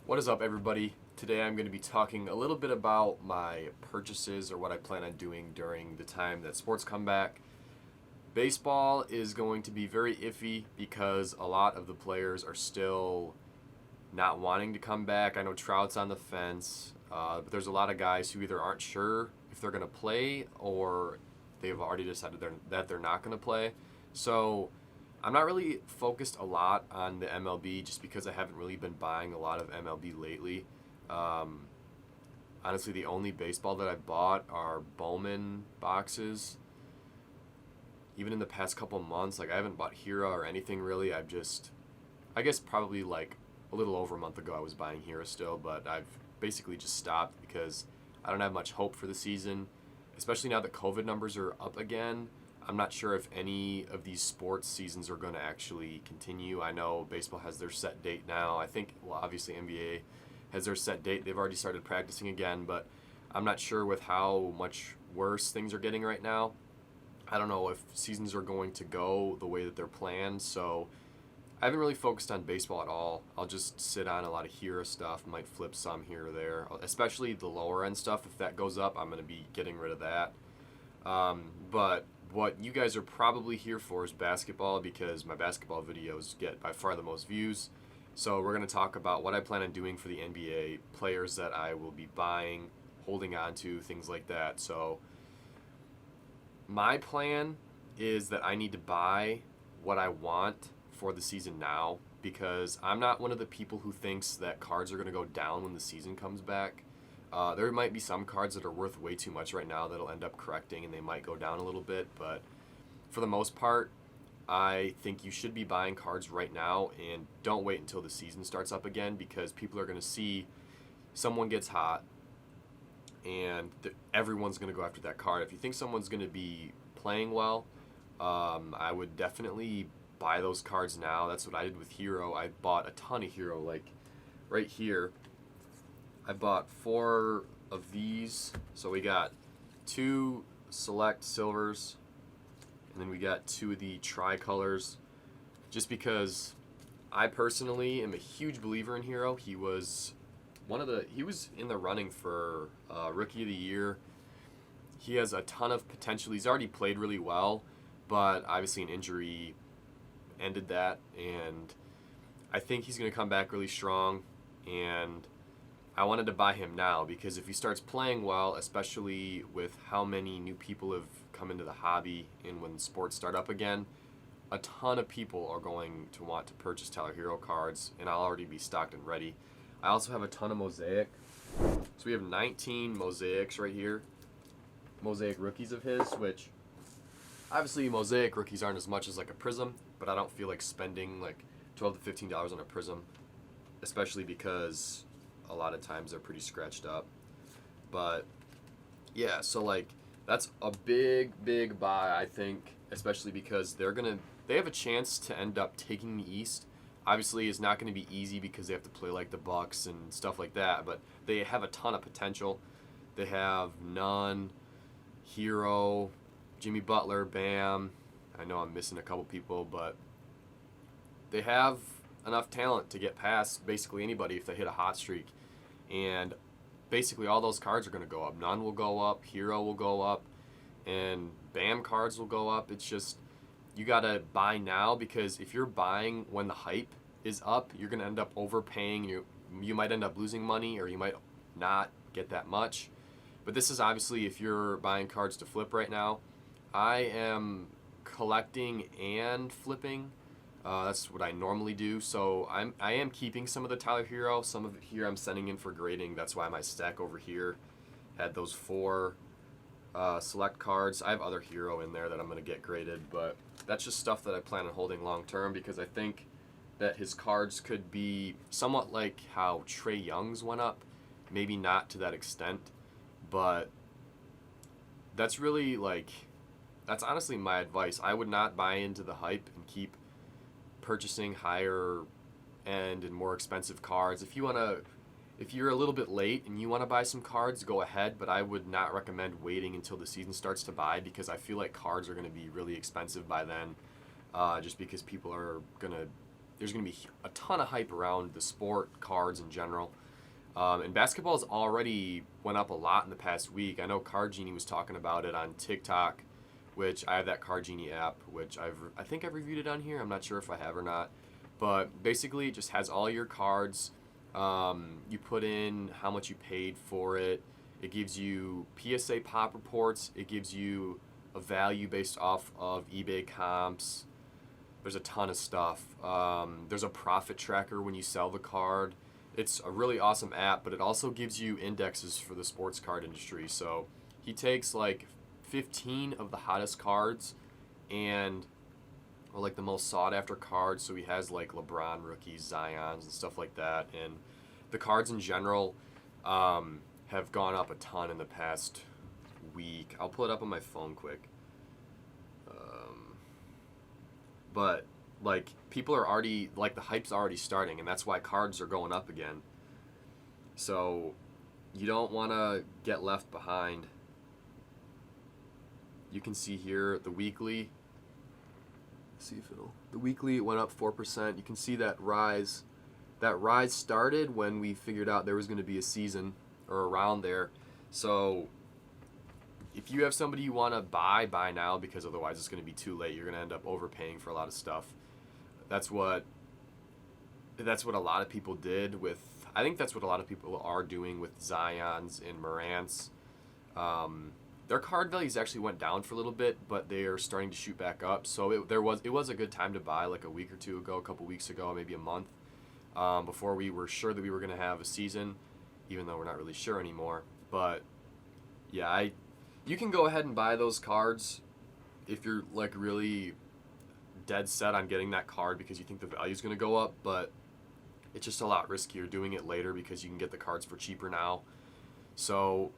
What is up, everybody? Today I'm going to be talking a little bit about my purchases or what I plan on doing during the time that sports come back. Baseball is going to be very iffy because a lot of the players are still not wanting to come back. I know Trout's on the fence, but there's a lot of guys who either aren't sure if they're going to play or they've already decided that they're not going to play. So I'm not really focused a lot on the MLB just because I haven't really been buying a lot of MLB lately. Um, Honestly, the only baseball that I bought are Bowman boxes. Even in the past couple months, like I haven't bought Hero or anything really. I guess probably like a little over a month ago I was buying Hero still, but I've basically just stopped because I don't have much hope for the season, especially now that COVID numbers are up again. I'm not sure if any of these sports seasons are going to actually continue. I know baseball has their set date now. I think, well, obviously NBA has their set date. They've already started practicing again, but I'm not sure with how much worse things are getting right now. I don't know if seasons are going to go the way that they're planned, so I haven't really focused on baseball at all. I'll just sit on a lot of Hero stuff, might flip some here or there, especially the lower end stuff. If that goes up, I'm going to be getting rid of that. But what you guys are probably here for is basketball because my basketball videos get by far the most views. So we're going to talk about what I plan on doing for the NBA, players that I will be buying, holding on to, things like that. So my plan is that I need to buy what I want for the season now because I'm not one of the people who thinks that cards are going to go down when the season comes back. There might be some cards that are worth way too much right now that'll end up correcting and they might go down a little bit, but for the most part, I think you should be buying cards right now and don't wait until the season starts up again because people are going to see someone gets hot and everyone's going to go after that card. If you think someone's going to be playing well, I would definitely buy those cards now. That's what I did with Hero. I bought a ton of Hero, like right here. I bought 4 of these. So we got 2 select silvers, and then we got 2 of the tricolors. Just because I personally am a huge believer in Hero. He was in the running for Rookie of the Year. He has a ton of potential. He's already played really well, but obviously an injury ended that, and I think he's going to come back really strong, and I wanted to buy him now because if he starts playing well, especially with how many new people have come into the hobby and when sports start up again, a ton of people are going to want to purchase Tyler Hero cards, and I'll already be stocked and ready. I also have a ton of Mosaic. So we have 19 Mosaics right here. Mosaic rookies of his, which obviously Mosaic rookies aren't as much as like a Prism, but I don't feel like spending like $12 to $15 on a Prism, especially because a lot of times they're pretty scratched up. But yeah, so like that's a big buy, I think, especially because they have a chance to end up taking the East. Obviously it's not going to be easy because they have to play like the Bucks and stuff like that, but they have a ton of potential. They have Nunn, Hero, Jimmy Butler, Bam. I know I'm missing a couple people, but they have enough talent to get past basically anybody if they hit a hot streak. And basically all those cards are going to go up. Nunn will go up, Hero will go up, and Bam cards will go up. It's just you got to buy now because if you're buying when the hype is up, you're going to end up overpaying. You might end up losing money or you might not get that much. But this is obviously if you're buying cards to flip right now. I am collecting and flipping. That's what I normally do. So I am keeping some of the Tyler Hero. Some of it here I'm sending in for grading. That's why my stack over here had those 4 select cards. I have other Hero in there that I'm going to get graded, but that's just stuff that I plan on holding long term because I think that his cards could be somewhat like how Trae Young's went up. Maybe not to that extent, but that's really that's honestly my advice. I would not buy into the hype and keep purchasing higher end and more expensive cards. If you're a little bit late and you want to buy some cards, go ahead, but I would not recommend waiting until the season starts to buy because I feel like cards are going to be really expensive by then, just because people are going to there's going to be a ton of hype around the sport, cards in general. And basketball's already went up a lot in the past week. I know Card Genie was talking about it on TikTok, which I have that Card Genie app, which I think I've reviewed it on here. I'm not sure if I have or not. But basically, it just has all your cards. You put in how much you paid for it. It gives you PSA pop reports. It gives you a value based off of eBay comps. There's a ton of stuff. There's a profit tracker when you sell the card. It's a really awesome app, but it also gives you indexes for the sports card industry. So he takes like 15 of the hottest cards or like the most sought after cards. So he has like LeBron rookies, Zions, and stuff like that. And the cards in general have gone up a ton in the past week. I'll pull it up on my phone quick. But like people are already like the hype's already starting, and that's why cards are going up again. So you don't want to get left behind. You can see here the weekly. Let's see if the weekly went up 4%. You can see that rise. That rise started when we figured out there was going to be a season or around there. So if you have somebody you want to buy now, because otherwise it's going to be too late. You're going to end up overpaying for a lot of stuff. That's what a lot of people did with. I think that's what a lot of people are doing with Zions and Morants. Their card values actually went down for a little bit, but they are starting to shoot back up. So it was a good time to buy like a week or two ago, a couple weeks ago, maybe a month, before we were sure that we were going to have a season, even though we're not really sure anymore. But yeah, you can go ahead and buy those cards if you're like really dead set on getting that card because you think the value is going to go up, but it's just a lot riskier doing it later because you can get the cards for cheaper now. So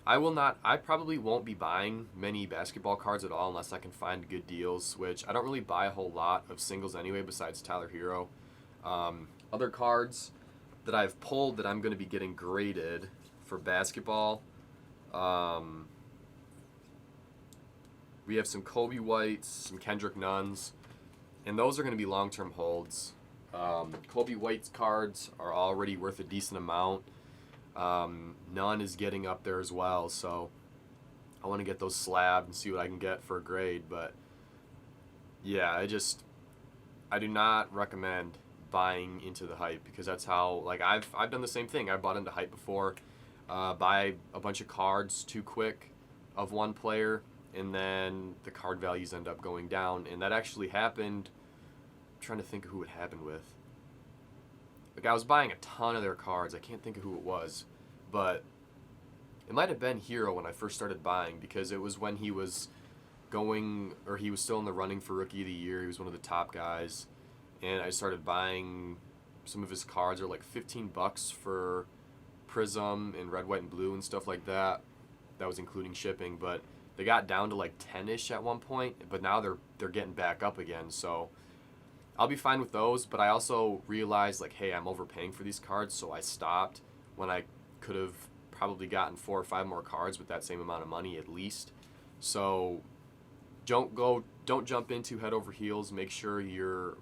I probably won't be buying many basketball cards at all unless I can find good deals, which I don't really buy a whole lot of singles anyway besides Tyler Hero. Other cards that I've pulled that I'm going to be getting graded for basketball, we have some Kobe Whites, some Kendrick Nunns, and those are going to be long-term holds. Kobe White's cards are already worth a decent amount. Nunn is getting up there as well, so I want to get those slabbed and see what I can get for a grade. But yeah, I do not recommend buying into the hype because that's how I've done the same thing. I bought into hype before, buy a bunch of cards too quick of one player, and then the card values end up going down. And that actually happened. I'm trying to think of who it happened with. Like I was buying a ton of their cards. I can't think of who it was, but it might have been Hero when I first started buying because it was when he was he was still in the running for Rookie of the Year. He was one of the top guys, and I started buying some of his cards. Are like $15 for Prism and Red, White, and Blue and stuff like that. That was including shipping, but they got down to like 10-ish at one point, but now they're getting back up again. So I'll be fine with those, but I also realized like, hey, I'm overpaying for these cards, so I stopped when I could have probably gotten 4 or 5 more cards with that same amount of money at least. So don't jump into head over heels. Make sure you're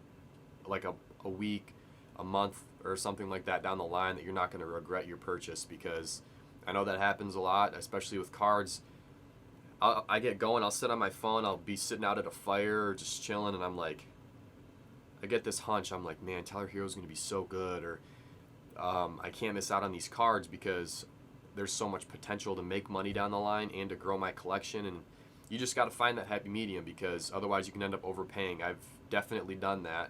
like a week, a month, or something like that down the line that you're not going to regret your purchase, because I know that happens a lot, especially with cards. I get going, I'll sit on my phone, I'll be sitting out at a fire or just chilling, and I'm like, I get this hunch, I'm like, man, Tyler Hero's going to be so good, or I can't miss out on these cards because there's so much potential to make money down the line and to grow my collection, and you just got to find that happy medium because otherwise you can end up overpaying. I've definitely done that,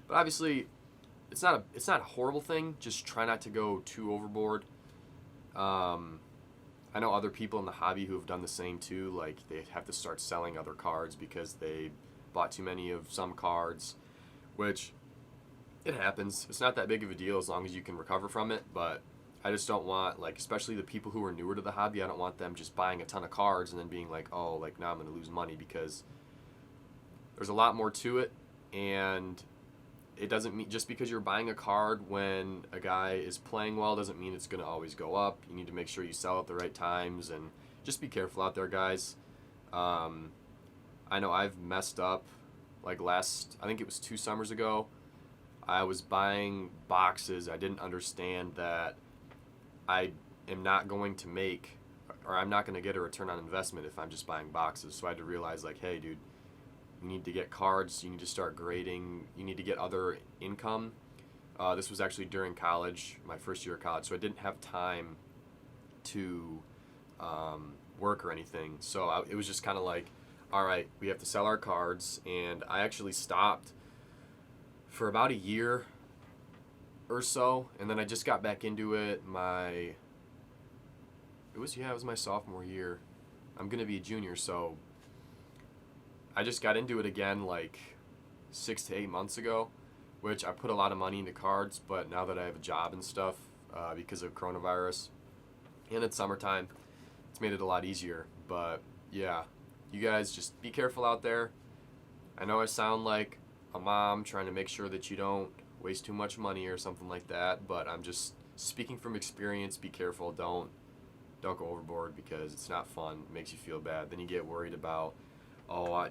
but obviously it's not a horrible thing, just try not to go too overboard. I know other people in the hobby who have done the same too, like they have to start selling other cards because they bought too many of some cards, which it happens. It's not that big of a deal as long as you can recover from it, but I just don't want, like, especially the people who are newer to the hobby, I don't want them just buying a ton of cards and then being like, oh, like now I'm going to lose money, because there's a lot more to it, and it doesn't mean just because you're buying a card when a guy is playing well doesn't mean it's going to always go up. You need to make sure you sell at the right times, and just be careful out there, guys. I know I've messed up like I think it was 2 summers ago. I was buying boxes. I didn't understand that I am not going to make, or I'm not going to get a return on investment if I'm just buying boxes. So I had to realize, like, hey, dude, you need to get cards. You need to start grading. You need to get other income. This was actually during college, my first year of college, so I didn't have time to work or anything. So it was just kind of like, all right, we have to sell our cards. And I actually stopped for about a year or so, and then I just got back into it. It was my sophomore year. I'm gonna be a junior, so I just got into it again like 6 to 8 months ago, which I put a lot of money into cards. But now that I have a job and stuff, because of coronavirus, and it's summertime, it's made it a lot easier. But yeah, you guys just be careful out there. I know I sound like a mom trying to make sure that you don't waste too much money or something like that, but I'm just speaking from experience. Be careful. Don't go overboard, because it's not fun. It makes you feel bad. Then you get worried about, oh, I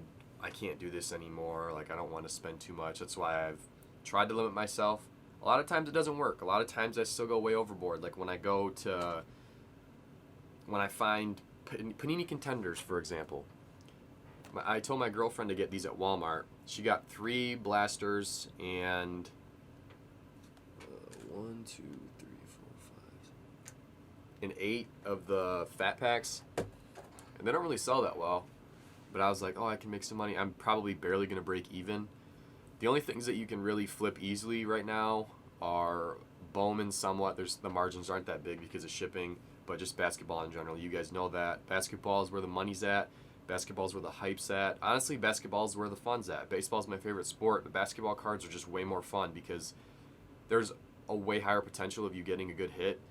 can't do this anymore. Like, I don't want to spend too much. That's why I've tried to limit myself. A lot of times it doesn't work. A lot of times I still go way overboard. Like when I find Panini Contenders, for example. I told my girlfriend to get these at Walmart. She got 3 blasters and 1, 2, 3, 4, 5, and 8 of the fat packs, and they don't really sell that well. But I was like, oh, I can make some money. I'm probably barely gonna break even. The only things that you can really flip easily right now are Bowman somewhat. The margins aren't that big because of shipping, but just basketball in general. You guys know that basketball is where the money's at. Basketball is where the hype's at. Honestly, basketball is where the fun's at. Baseball is my favorite sport, but basketball cards are just way more fun because there's a way higher potential of you getting a good hit.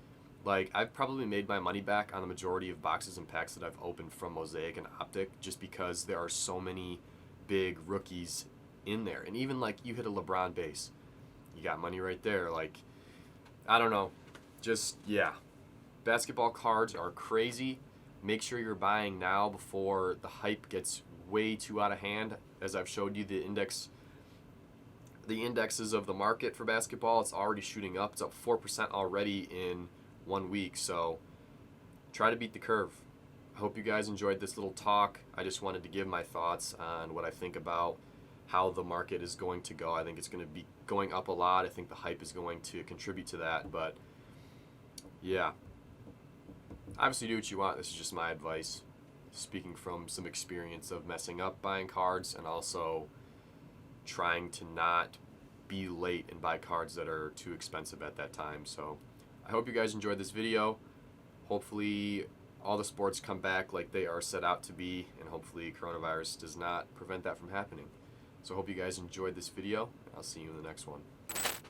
Like, I've probably made my money back on the majority of boxes and packs that I've opened from Mosaic and Optic, just because there are so many big rookies in there. And even like you hit a LeBron base, you got money right there. Like, I don't know, just yeah, basketball cards are crazy. Make sure you're buying now before the hype gets way too out of hand. As I've showed you the indexes of the market for basketball, it's already shooting up. It's up 4% already in 1 week. So try to beat the curve. I hope you guys enjoyed this little talk. I just wanted to give my thoughts on what I think about how the market is going to go. I think it's going to be going up a lot. I think the hype is going to contribute to that. But yeah, obviously do what you want. This is just my advice, speaking from some experience of messing up buying cards and also trying to not be late and buy cards that are too expensive at that time. So I hope you guys enjoyed this video. Hopefully all the sports come back like they are set out to be, and hopefully coronavirus does not prevent that from happening. So I hope you guys enjoyed this video. I'll see you in the next one.